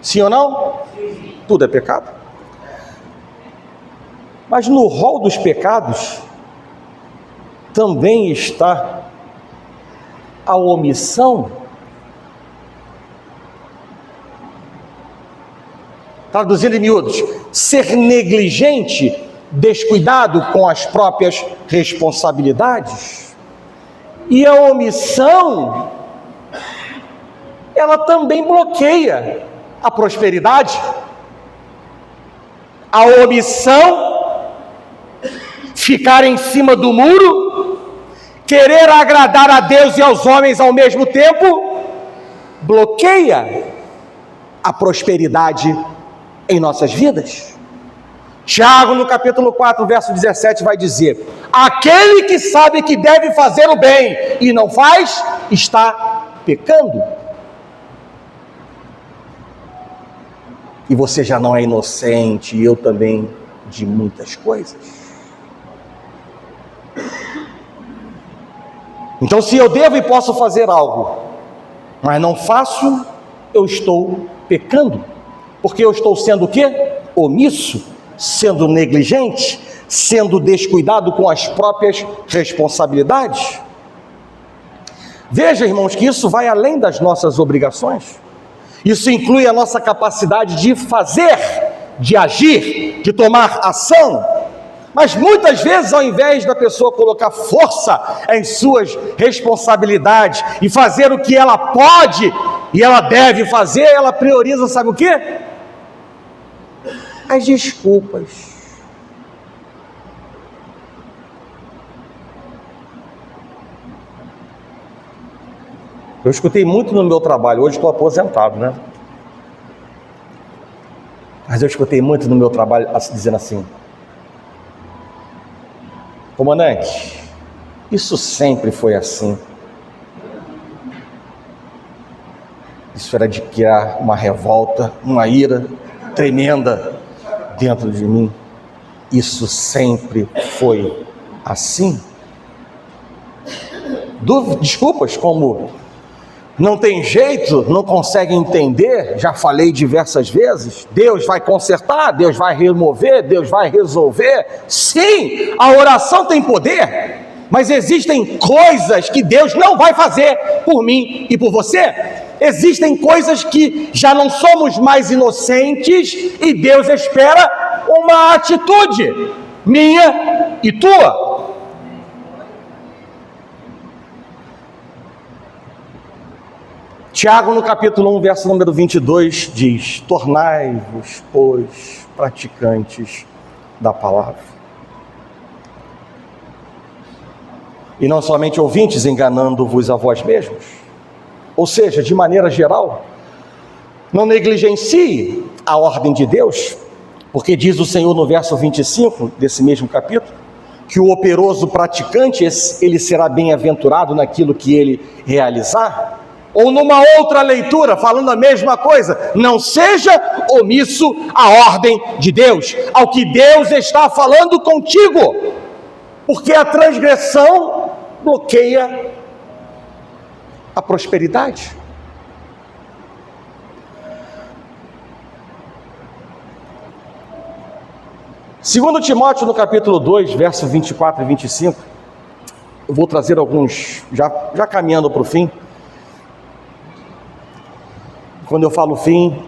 Sim ou não? Sim. Tudo é pecado. Mas no rol dos pecados também está a omissão. Traduzindo em miúdos, ser negligente, descuidado com as próprias responsabilidades. E a omissão, ela também bloqueia a prosperidade. A omissão, ficar em cima do muro, querer agradar a Deus e aos homens ao mesmo tempo, bloqueia a prosperidade em nossas vidas. Tiago, no capítulo 4, verso 17, vai dizer: aquele que sabe que deve fazer o bem e não faz, está pecando. E você já não é inocente, e eu também, de muitas coisas. Então, se eu devo e posso fazer algo, mas não faço, eu estou pecando. Porque eu estou sendo o quê? Omisso, sendo negligente, sendo descuidado com as próprias responsabilidades. Veja, irmãos, que isso vai além das nossas obrigações. Isso inclui a nossa capacidade de fazer, de agir, de tomar ação. Mas muitas vezes, ao invés da pessoa colocar força em suas responsabilidades e fazer o que ela pode e ela deve fazer, ela prioriza, sabe o quê? As desculpas. Eu escutei muito no meu trabalho, hoje estou aposentado, mas eu escutei muito no meu trabalho dizendo assim: comandante, isso sempre foi assim. Isso era de criar uma revolta, uma ira tremenda dentro de mim. Isso sempre foi assim. Desculpas como não tem jeito, não consegue entender, já falei diversas vezes, Deus vai consertar, Deus vai remover, Deus vai resolver. Sim, a oração tem poder, mas existem coisas que Deus não vai fazer por mim e por você. Existem coisas que já não somos mais inocentes e Deus espera uma atitude minha e tua. Tiago, no capítulo 1, verso número 22, diz: tornai-vos, pois, praticantes da palavra. E não somente ouvintes, enganando-vos a vós mesmos. Ou seja, de maneira geral, não negligencie a ordem de Deus, porque diz o Senhor no verso 25 desse mesmo capítulo, que o operoso praticante, ele será bem-aventurado naquilo que ele realizar. Ou numa outra leitura, falando a mesma coisa: não seja omisso à ordem de Deus, ao que Deus está falando contigo, porque a transgressão bloqueia a prosperidade. Segundo Timóteo, no capítulo 2, versos 24 e 25, eu vou trazer alguns, já caminhando para o fim. Quando eu falo fim,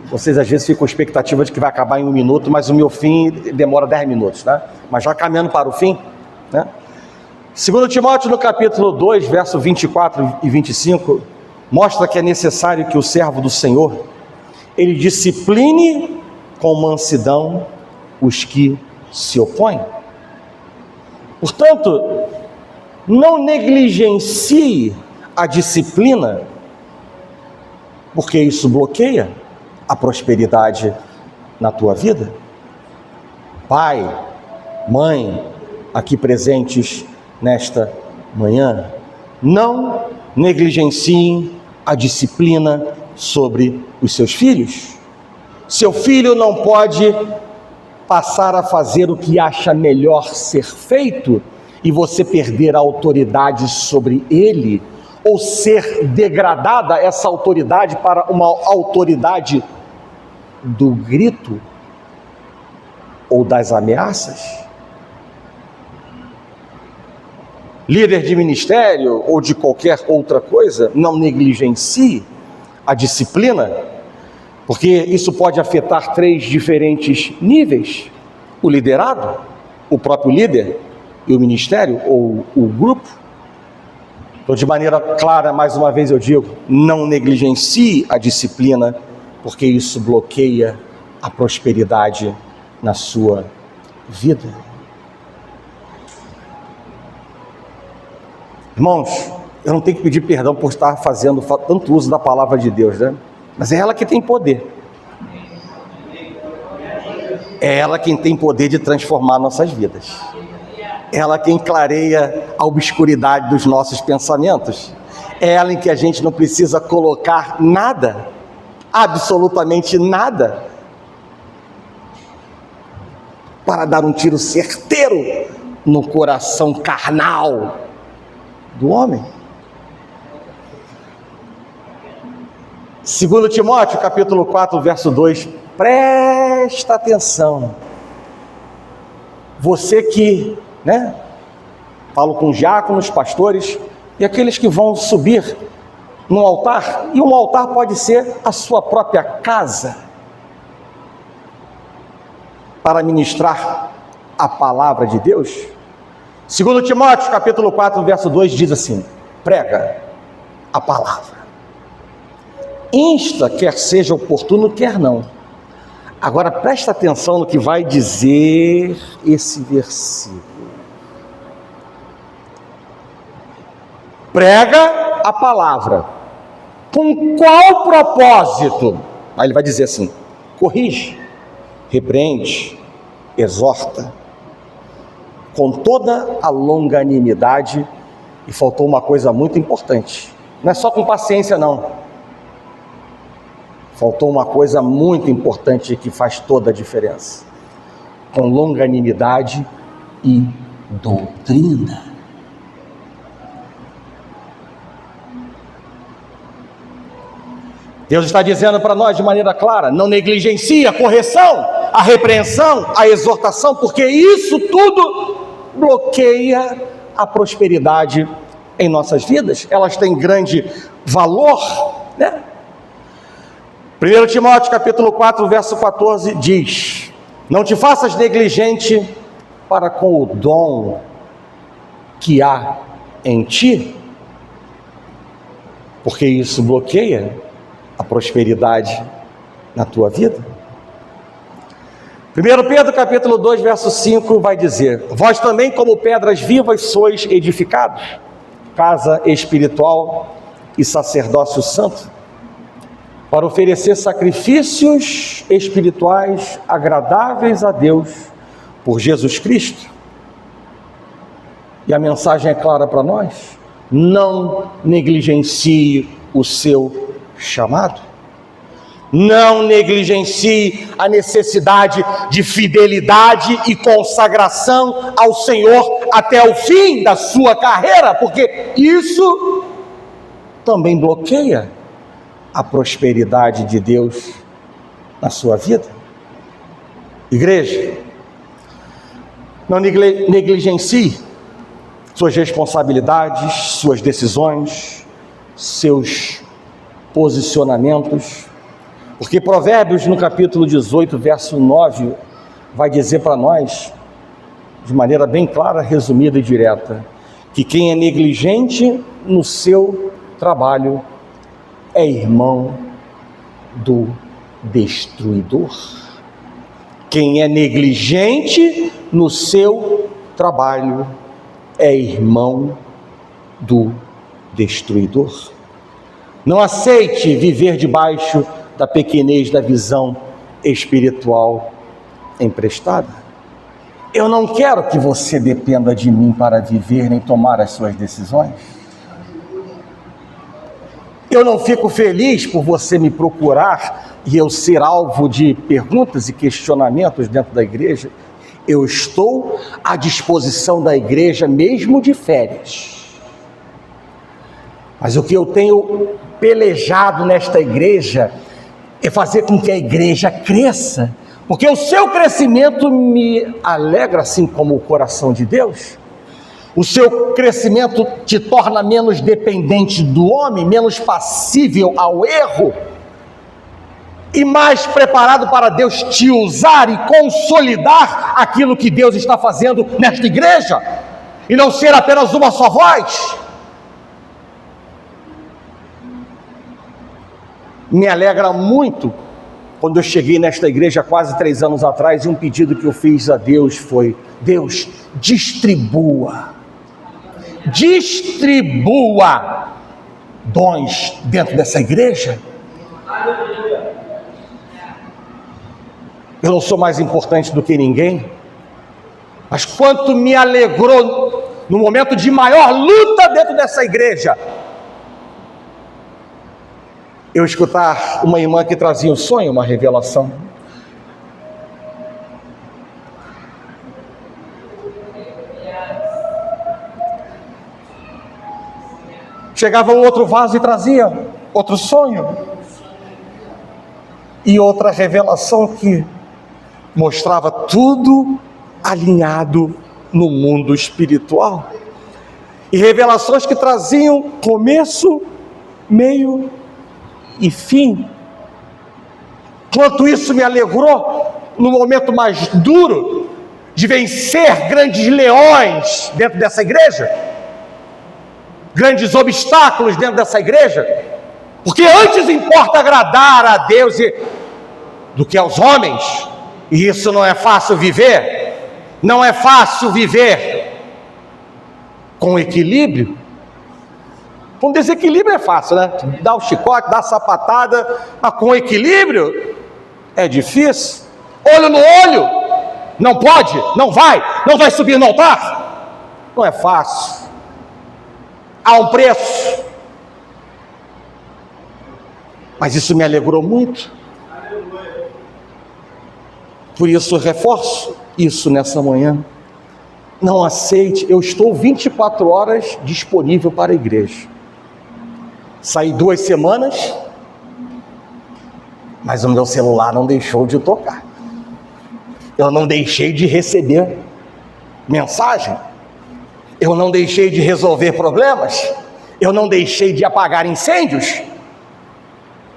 vocês às vezes ficam com expectativa de que vai acabar em 1 minuto, mas o meu fim demora 10 minutos, né? Mas já caminhando para o fim, né? Segundo Timóteo, no capítulo 2, versos 24 e 25, mostra que é necessário que o servo do Senhor, ele discipline com mansidão os que se opõem. Portanto, não negligencie a disciplina, porque isso bloqueia a prosperidade na tua vida. Pai, mãe, aqui presentes nesta manhã, não negligenciem a disciplina sobre os seus filhos. Seu filho não pode passar a fazer o que acha melhor ser feito e você perder a autoridade sobre ele, ou ser degradada essa autoridade para uma autoridade do grito ou das ameaças. Líder de ministério ou de qualquer outra coisa, não negligencie a disciplina, porque isso pode afetar 3 diferentes níveis: o liderado, o próprio líder e o ministério ou o grupo. Então, de maneira clara, mais uma vez eu digo, não negligencie a disciplina, porque isso bloqueia a prosperidade na sua vida. Irmãos, eu não tenho que pedir perdão por estar fazendo tanto uso da palavra de Deus, né? Mas é ela que tem poder. É ela quem tem poder de transformar nossas vidas. Ela quem clareia a obscuridade dos nossos pensamentos. É ela em que a gente não precisa colocar nada, absolutamente nada, para dar um tiro certeiro no coração carnal do homem. 2 Timóteo, capítulo 4, verso 2, presta atenção. Você que, falo com diáconos, pastores e aqueles que vão subir no altar, e um altar pode ser a sua própria casa, para ministrar a palavra de Deus. 2 Timóteo, capítulo 4, verso 2, diz assim: prega a palavra, insta, quer seja oportuno, quer não. Agora presta atenção no que vai dizer esse versículo. Prega a palavra. Com qual propósito? Aí ele vai dizer assim: corrige, repreende, exorta, com toda a longanimidade. E faltou uma coisa muito importante, não é só com paciência não, faltou uma coisa muito importante que faz toda a diferença: com longanimidade e doutrina. Deus está dizendo para nós de maneira clara: não negligencie a correção, a repreensão, a exortação, porque isso tudo bloqueia a prosperidade em nossas vidas. Elas têm grande valor, 1 Timóteo capítulo 4, verso 14 diz: não te faças negligente para com o dom que há em ti, porque isso bloqueia a prosperidade na tua vida. 1 Pedro capítulo 2, verso 5 vai dizer: vós também, como pedras vivas, sois edificados, casa espiritual e sacerdócio santo, para oferecer sacrifícios espirituais agradáveis a Deus por Jesus Cristo. E a mensagem é clara para nós: não negligencie o seu chamado. Não negligencie a necessidade de fidelidade e consagração ao Senhor até o fim da sua carreira, porque isso também bloqueia a prosperidade de Deus na sua vida. Igreja, Não negligencie suas responsabilidades, suas decisões, seus posicionamentos, porque Provérbios, no capítulo 18, verso 9, vai dizer para nós, de maneira bem clara, resumida e direta, que quem é negligente no seu trabalho é irmão do destruidor. Quem é negligente no seu trabalho é irmão do destruidor. Não aceite viver debaixo da pequenez da visão espiritual emprestada. Eu não quero que você dependa de mim para viver nem tomar as suas decisões. Eu não fico feliz por você me procurar e eu ser alvo de perguntas e questionamentos dentro da igreja. Eu estou à disposição da igreja mesmo de férias. Mas o que eu tenho pelejado nesta igreja é fazer com que a igreja cresça, porque o seu crescimento me alegra, assim como o coração de Deus. O seu crescimento te torna menos dependente do homem, menos passível ao erro e mais preparado para Deus te usar e consolidar aquilo que Deus está fazendo nesta igreja, e não ser apenas uma só voz. Me alegra muito quando eu cheguei nesta igreja há quase 3 anos atrás, e um pedido que eu fiz a Deus foi: Deus, distribua dons dentro dessa igreja. Eu não sou mais importante do que ninguém, mas quanto me alegrou no momento de maior luta dentro dessa igreja, eu escutar uma irmã que trazia um sonho, uma revelação. Chegava um outro vaso e trazia outro sonho e outra revelação que mostrava tudo alinhado no mundo espiritual, e revelações que traziam começo, meio e fim. Quanto isso me alegrou no momento mais duro de vencer grandes leões dentro dessa igreja, grandes obstáculos dentro dessa igreja, porque antes importa agradar a Deus do que aos homens, e isso não é fácil viver. Não é fácil viver com equilíbrio. Com desequilíbrio é fácil, né? Dá o chicote, dá a sapatada, mas com equilíbrio é difícil. Olho no olho, não pode, não vai subir no altar. Não é fácil. Há um preço. Mas isso me alegrou muito. Por isso eu reforço isso nessa manhã. Não aceite, eu estou 24 horas disponível para a igreja. Saí 2 semanas, mas o meu celular não deixou de tocar. Eu não deixei de receber mensagem. Eu não deixei de resolver problemas. Eu não deixei de apagar incêndios.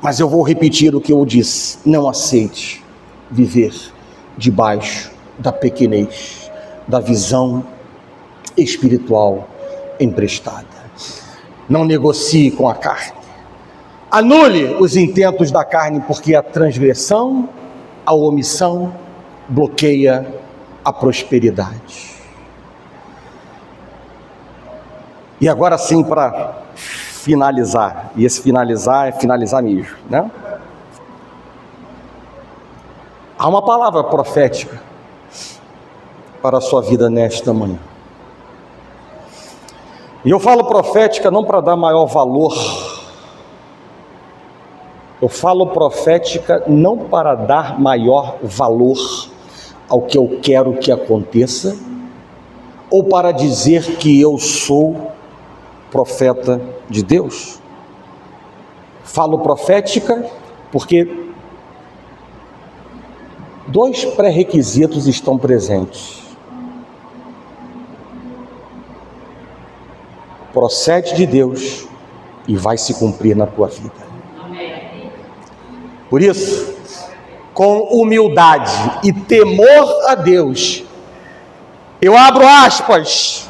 Mas eu vou repetir o que eu disse: não aceite viver debaixo da pequenez, da visão espiritual emprestada. Não negocie com a carne. Anule os intentos da carne, porque a transgressão, a omissão, bloqueia a prosperidade. E agora sim, para finalizar, e esse finalizar é finalizar mesmo, né? Há uma palavra profética para a sua vida nesta manhã. E eu falo profética não para dar maior valor. Eu falo profética não para dar maior valor ao que eu quero que aconteça, ou para dizer que eu sou profeta de Deus. Falo profética porque 2 pré-requisitos estão presentes. procede de Deus e vai se cumprir na tua vida. Por isso, com humildade e temor a Deus, eu abro aspas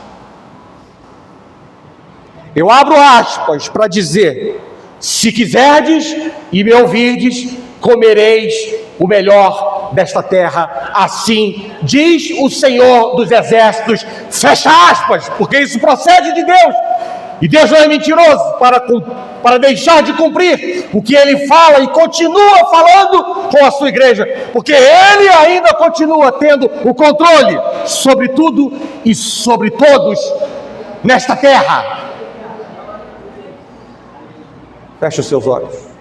para dizer: se quiserdes e me ouvirdes, comereis o melhor desta terra, assim diz o Senhor dos Exércitos, fecha aspas, porque isso procede de Deus, e Deus não é mentiroso para deixar de cumprir o que Ele fala e continua falando com a sua igreja, porque Ele ainda continua tendo o controle sobre tudo e sobre todos nesta terra. Feche os seus olhos.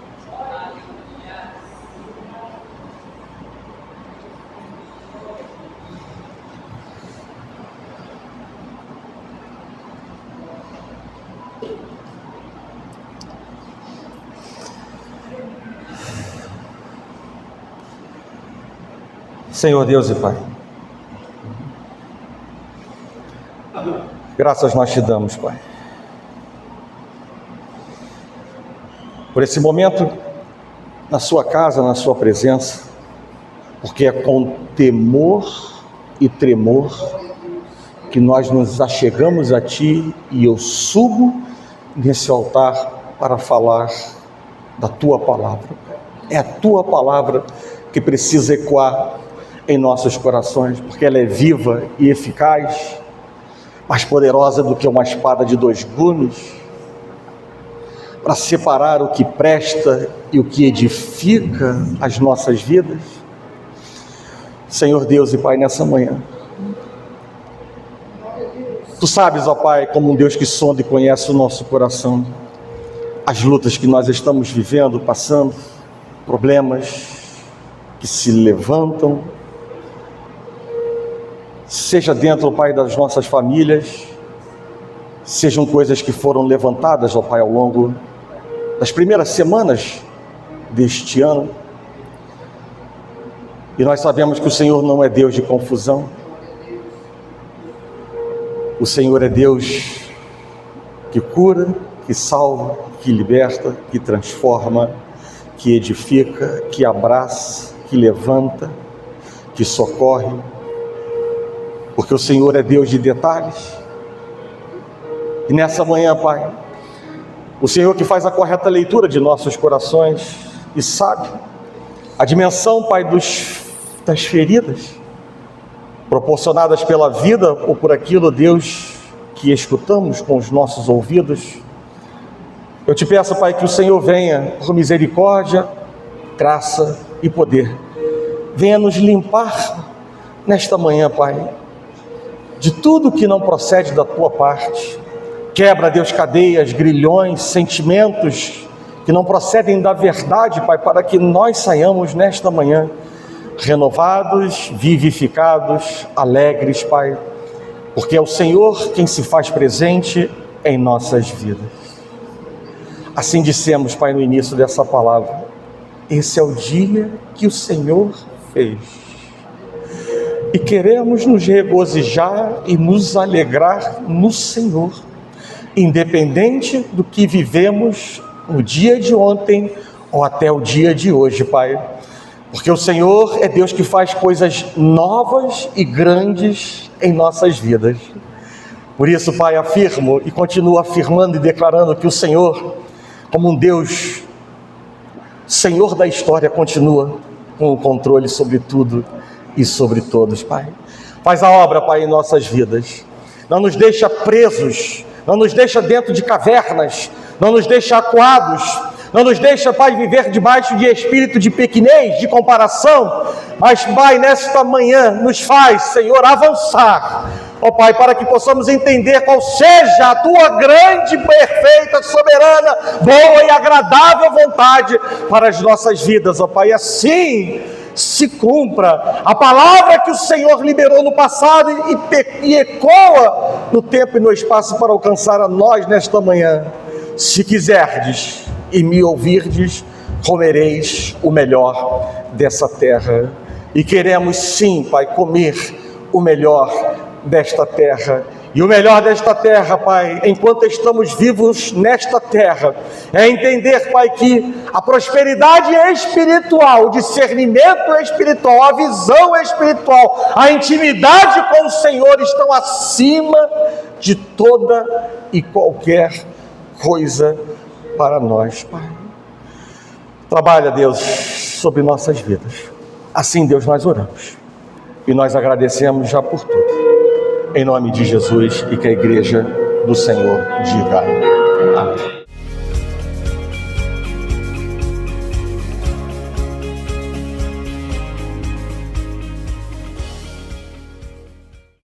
Senhor Deus e Pai, graças nós te damos, Pai, por esse momento na sua casa, na sua presença, porque é com temor e tremor que nós nos achegamos a Ti, e eu subo nesse altar para falar da Tua palavra. É a Tua palavra que precisa ecoar em nossos corações, porque ela é viva e eficaz, mais poderosa do que uma espada de dois gumes, para separar o que presta e o que edifica as nossas vidas. Senhor Deus e Pai, nessa manhã, Tu sabes, ó Pai, como um Deus que sonda e conhece o nosso coração, as lutas que nós estamos vivendo, passando, problemas que se levantam, seja dentro, ó Pai, das nossas famílias, sejam coisas que foram levantadas, ó Pai, ao longo das primeiras semanas deste ano. E nós sabemos que o Senhor não é Deus de confusão. O Senhor é Deus que cura, que salva, que liberta, que transforma, que edifica, que abraça, que levanta, que socorre. Porque o Senhor é Deus de detalhes. E nessa manhã, Pai, o Senhor que faz a correta leitura de nossos corações e sabe a dimensão, Pai, das feridas proporcionadas pela vida ou por aquilo, Deus, que escutamos com os nossos ouvidos. Eu te peço, Pai, que o Senhor venha, por misericórdia, graça e poder, venha nos limpar nesta manhã, Pai, de tudo que não procede da Tua parte. Quebra, Deus, cadeias, grilhões, sentimentos que não procedem da verdade, Pai, para que nós saiamos nesta manhã renovados, vivificados, alegres, Pai, porque é o Senhor quem se faz presente em nossas vidas. Assim dissemos, Pai, no início dessa palavra: esse é o dia que o Senhor fez, e queremos nos regozijar e nos alegrar no Senhor, independente do que vivemos no dia de ontem ou até o dia de hoje, Pai, porque o Senhor é Deus que faz coisas novas e grandes em nossas vidas. Por isso, Pai, afirmo e continuo afirmando e declarando que o Senhor, como um Deus, Senhor da história, continua com o controle sobre tudo e sobre todos, Pai. Faz a obra, Pai, em nossas vidas. Não nos deixa presos, não nos deixa dentro de cavernas, não nos deixa acuados, não nos deixa, Pai, viver debaixo de espírito de pequenez, de comparação, mas, Pai, nesta manhã nos faz, Senhor, avançar, ó Pai, para que possamos entender qual seja a Tua grande, perfeita, soberana, boa e agradável vontade para as nossas vidas, ó Pai. Assim se cumpra a palavra que o Senhor liberou no passado e ecoa no tempo e no espaço para alcançar a nós nesta manhã. Se quiserdes e me ouvirdes, comereis o melhor dessa terra. E queremos sim, Pai, comer o melhor desta terra E o melhor desta terra, Pai, enquanto estamos vivos nesta terra, é entender, Pai, que a prosperidade espiritual, o discernimento espiritual, a visão espiritual, a intimidade com o Senhor estão acima de toda e qualquer coisa para nós, Pai. Trabalha, Deus, sobre nossas vidas. Assim, Deus, nós oramos. E nós agradecemos já por tudo. Em nome de Jesus, e que a igreja do Senhor diga amém.